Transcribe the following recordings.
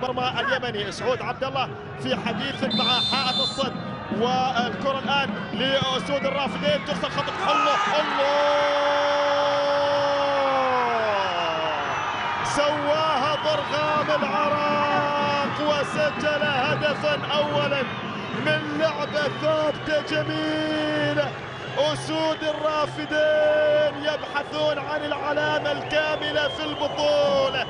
مرمى اليمني سعود عبد الله في حديث مع حائط الصد، والكرة الآن لأسود الرافدين ترسل خطأ. الله سواها ضرغام العراق وسجل هدفا أولا من لعبة ثابتة جميلة. أسود الرافدين يبحثون عن العلامة الكاملة في البطولة،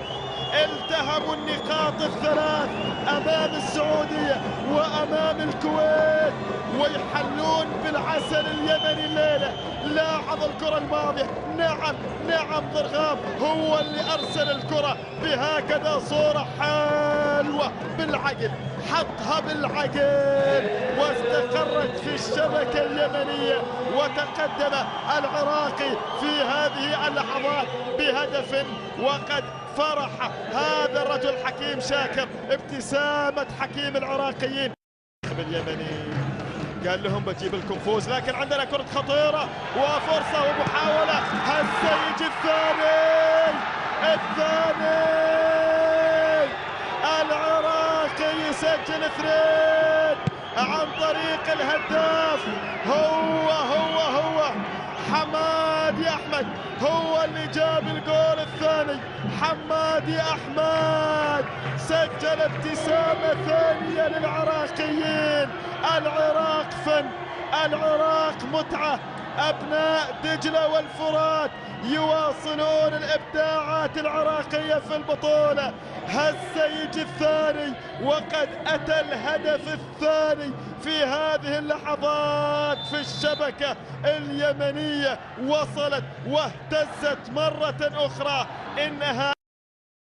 التهموا النقاط الثلاث أمام السعودية وأمام الكويت ويحلون بالعسل اليمني الليلة. لاحظ الكرة الماضية، نعم ضرغام هو اللي أرسل الكرة بهكذا صورة حلوة بالعقل، حطها بالعقل واستقرت في الشبكة اليمنية، وتقدم العراقي في هذه اللحظات بهدف. وقد فرح هذا الرجل حكيم شاكر، ابتسامة حكيم العراقيين. اليمني قال لهم بجيب لكم فوز، لكن عندنا كرة خطيرة وفرصة ومحاولة. السيج الثاني العراقي يسجل 2 عن طريق الهداف. هو حمادي أحمد، هو اللي جاب الجول الثاني. حمادي أحمد سجل ابتسامة ثانية للعراقيين. العراق فن، العراق متعة، أبناء دجلة والفرات يواصلون الإبداعات العراقية في البطولة. السيج الثاني، وقد أتى الهدف الثاني في هذه اللحظات في الشبكة اليمنية، وصلت واهتزت مرة أخرى. إنها